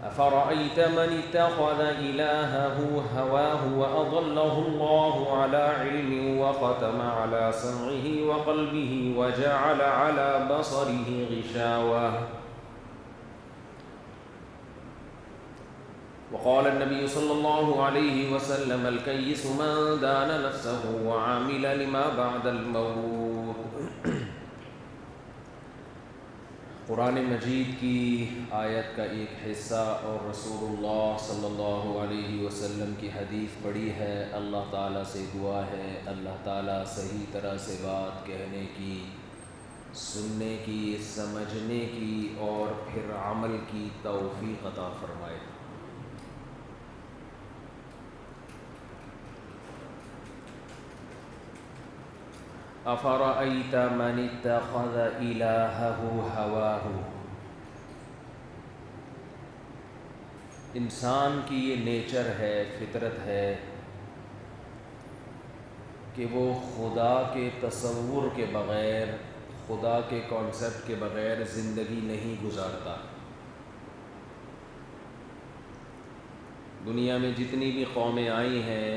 أفرأيت من اتخذ إلهه هواه وأضله الله على علم وختم على سمعه وقلبه وجعل على بصره غشاوة وقال النبي صلى الله عليه وسلم الكيس من دان نفسه وعمل لما بعد الموت۔ قرآن مجید کی آیت کا ایک حصہ اور رسول اللہ صلی اللہ علیہ وسلم کی حدیث پڑھی ہے۔ اللہ تعالیٰ سے دعا ہے اللہ تعالیٰ صحیح طرح سے بات کہنے کی، سننے کی، سمجھنے کی اور پھر عمل کی توفیق عطا فرمائے۔ افرأیت من اتخذ الہہ ہواہ، انسان کی یہ نیچر ہے، فطرت ہے کہ وہ خدا کے تصور کے بغیر، خدا کے کانسیپٹ کے بغیر زندگی نہیں گزارتا۔ دنیا میں جتنی بھی قومیں آئی ہیں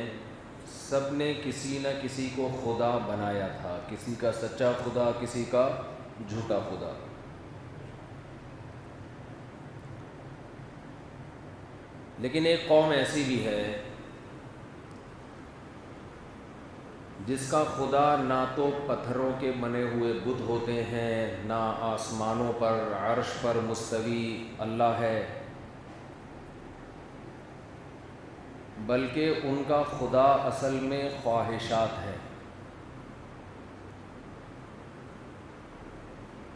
سب نے کسی نہ کسی کو خدا بنایا تھا، کسی کا سچا خدا، کسی کا جھوٹا خدا۔ لیکن ایک قوم ایسی بھی ہے جس کا خدا نہ تو پتھروں کے بنے ہوئے بت ہوتے ہیں، نہ آسمانوں پر عرش پر مستوی اللہ ہے، بلکہ ان کا خدا اصل میں خواہشات ہے۔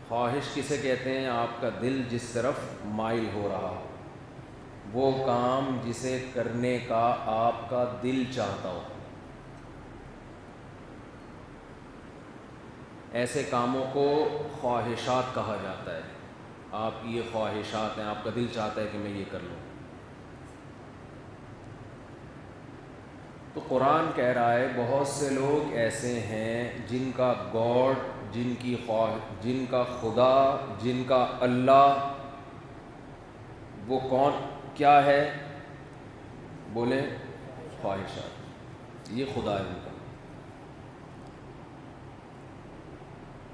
خواہش کسے کہتے ہیں؟ آپ کا دل جس طرف مائل ہو رہا ہو، وہ کام جسے کرنے کا آپ کا دل چاہتا ہو، ایسے کاموں کو خواہشات کہا جاتا ہے۔ آپ کی یہ خواہشات ہیں، آپ کا دل چاہتا ہے کہ میں یہ کر لوں۔ تو قرآن کہہ رہا ہے بہت سے لوگ ایسے ہیں جن کا گاڈ، جن کا خدا، جن کا اللہ، وہ کون کیا ہے؟ بولیں خواہشات، یہ خدا ہے ان کا۔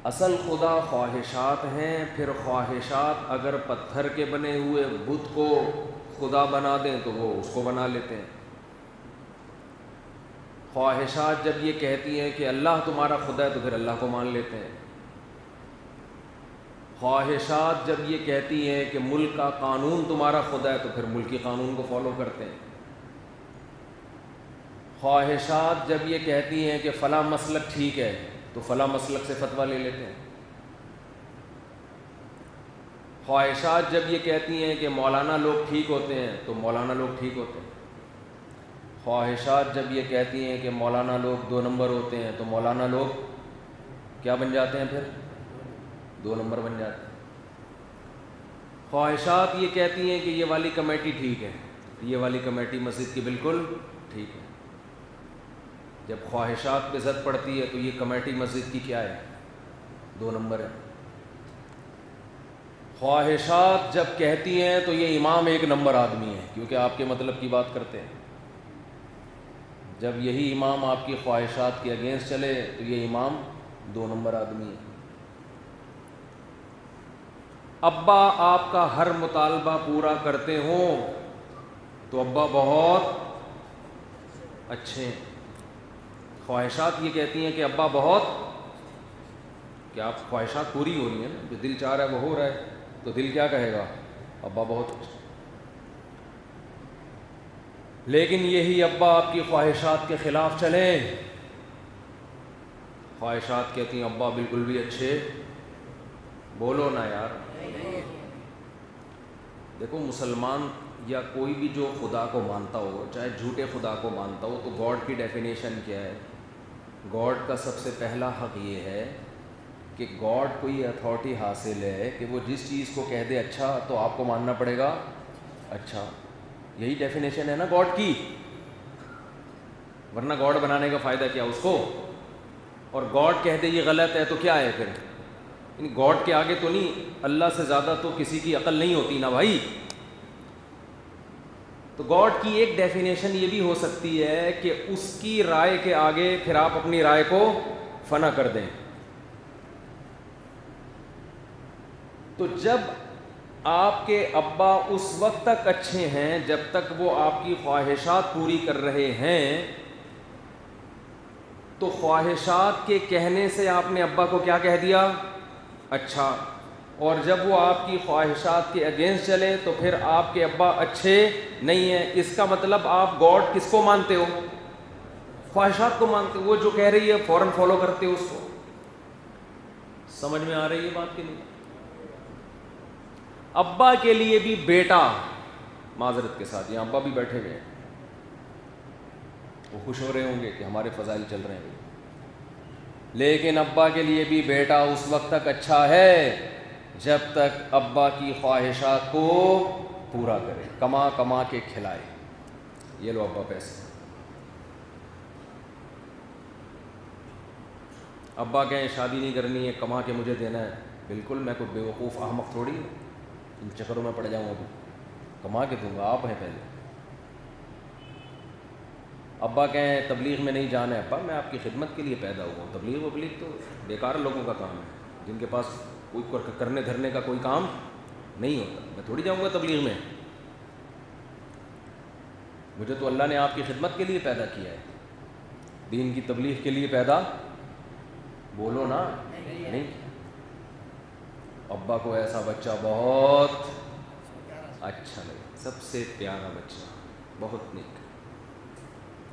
اصل خدا خواہشات ہیں، پھر خواہشات اگر پتھر کے بنے ہوئے بت کو خدا بنا دیں تو وہ اس کو بنا لیتے ہیں۔ خواہشات جب یہ کہتی ہیں کہ اللہ تمہارا خدا ہے تو پھر اللہ کو مان لیتے ہیں۔ خواہشات جب یہ کہتی ہیں کہ ملک کا قانون تمہارا خدا ہے تو پھر ملکی قانون کو فالو کرتے ہیں۔ خواہشات جب یہ کہتی ہیں کہ فلاں مسلک ٹھیک ہے تو فلاں مسلک سے فتویٰ لے لیتے ہیں۔ خواہشات جب یہ کہتی ہیں کہ مولانا لوگ ٹھیک ہوتے ہیں تو مولانا لوگ ٹھیک ہوتے ہیں۔ خواہشات جب یہ کہتی ہیں کہ مولانا لوگ 2 نمبر ہوتے ہیں تو مولانا لوگ کیا بن جاتے ہیں؟ پھر 2 نمبر بن جاتے ہیں۔ خواہشات یہ کہتی ہیں کہ یہ والی کمیٹی ٹھیک ہے، یہ والی کمیٹی مسجد کی بالکل ٹھیک ہے۔ جب خواہشات پہ زد پڑتی ہے تو یہ کمیٹی مسجد کی کیا ہے؟ 2 نمبر ہے۔ خواہشات جب کہتی ہیں تو یہ امام 1 نمبر آدمی ہے کیونکہ آپ کے مطلب کی بات کرتے ہیں۔ جب یہی امام آپ کی خواہشات کے اگینسٹ چلے تو یہ امام 2 نمبر آدمی ہے۔ ابا آپ کا ہر مطالبہ پورا کرتے ہوں تو ابا بہت اچھے ہیں۔ خواہشات یہ کہتی ہیں کہ ابا بہت، کہ آپ خواہشات پوری ہو رہی ہیں نا، جو دل چاہ رہا ہے وہ ہو رہا ہے تو دل کیا کہے گا؟ ابا بہت اچھے۔ لیکن یہی ابا آپ کی خواہشات کے خلاف چلیں، خواہشات کہتی ہیں ابا بالکل بھی اچھے، بولو نا یار۔ دیکھو مسلمان یا کوئی بھی جو خدا کو مانتا ہو، چاہے جھوٹے خدا کو مانتا ہو، تو گاڈ کی ڈیفینیشن کیا ہے؟ گاڈ کا سب سے پہلا حق یہ ہے کہ گاڈ کو یہ اتھارٹی حاصل ہے کہ وہ جس چیز کو کہہ دے اچھا تو آپ کو ماننا پڑے گا اچھا۔ یہی ڈیفینیشن ہے نا گاڈ کی، ورنہ گاڈ بنانے کا فائدہ کیا اس کو؟ اور گاڈ کہہ دے یہ غلط ہے تو کیا ہے پھر؟ یعنی گاڈ کے آگے تو نہیں، اللہ سے زیادہ تو کسی کی عقل نہیں ہوتی نا بھائی۔ تو گاڈ کی ایک ڈیفینیشن یہ بھی ہو سکتی ہے کہ اس کی رائے کے آگے پھر آپ اپنی رائے کو فنا کر دیں. تو جب آپ کے ابا اس وقت تک اچھے ہیں جب تک وہ آپ کی خواہشات پوری کر رہے ہیں, تو خواہشات کے کہنے سے آپ نے ابا کو کیا کہہ دیا؟ اچھا. اور جب وہ آپ کی خواہشات کے اگینسٹ چلے تو پھر آپ کے ابا اچھے نہیں ہیں. اس کا مطلب آپ گاڈ کس کو مانتے ہو؟ خواہشات کو مانتے ہو. وہ جو کہہ رہی ہے فوراً فالو کرتے ہو اس کو. سمجھ میں آ رہی ہے بات کہ نہیں؟ ابا کے لیے بھی بیٹا, معذرت کے ساتھ یہاں ابا بھی بیٹھے ہوئے ہیں, وہ خوش ہو رہے ہوں گے کہ ہمارے فضائل چل رہے ہیں, لیکن ابا کے لیے بھی بیٹا اس وقت تک اچھا ہے جب تک ابا کی خواہشات کو پورا کرے, کما کما کے کھلائے. یہ لو ابا پیسے. ابا کہیں شادی نہیں کرنی ہے, کما کے مجھے دینا ہے. بالکل, میں کوئی بیوقوف احمق تھوڑی ہوں ان چکروں میں پڑ جاؤں گا. تو کما کے دوں گا, آپ ہیں پہلے. ابا کہیں تبلیغ میں نہیں جانا ہے, ابا میں آپ کی خدمت کے لیے پیدا ہوا ہوں. تبلیغ وبلیغ تو بیکار لوگوں کا کام ہے جن کے پاس کوئی کرنے دھرنے کا کوئی کام نہیں ہوتا. میں تھوڑی جاؤں گا تبلیغ میں. مجھے تو اللہ نے آپ کی خدمت کے لیے پیدا کیا ہے, دین کی تبلیغ کے لیے پیدا, بولو نا, نہیں. ابا کو ایسا بچہ بہت اچھا لگے, سب سے پیارا بچہ, بہت نیک.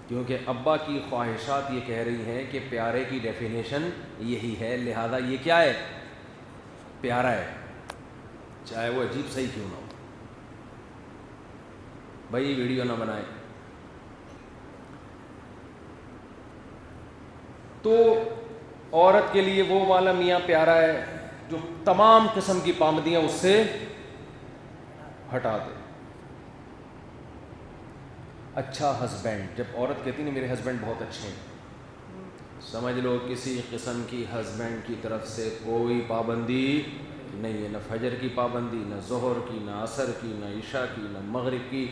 کیونکہ ابا کی خواہشات یہ کہہ رہی ہیں کہ پیارے کی ڈیفینیشن یہی ہے, لہذا یہ کیا ہے؟ پیارا ہے, چاہے وہ عجیب صحیح کیوں نہ ہو. بھائی ویڈیو نہ بنائے. تو عورت کے لیے وہ والا میاں پیارا ہے جو تمام قسم کی پابندیاں اس سے ہٹا دے. اچھا ہسبینڈ, جب عورت کہتی نا میرے ہسبینڈ بہت اچھے ہیں, سمجھ لو کسی قسم کی ہسبینڈ کی طرف سے کوئی پابندی نہیں ہے. نہ فجر کی پابندی, نہ ظہر کی, نہ عصر کی, نہ عشاء کی, نہ مغرب کی.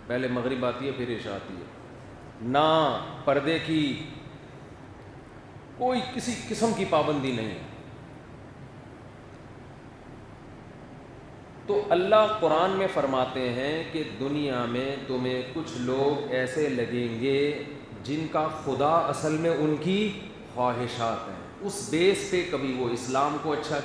پہلے مغرب آتی ہے پھر عشاء آتی ہے. نہ پردے کی, کوئی کسی قسم کی پابندی نہیں ہے. تو اللہ قرآن میں فرماتے ہیں کہ دنیا میں تمہیں کچھ لوگ ایسے لگیں گے جن کا خدا اصل میں ان کی خواہشات ہیں. اس بیس پہ کبھی وہ اسلام کو اچھا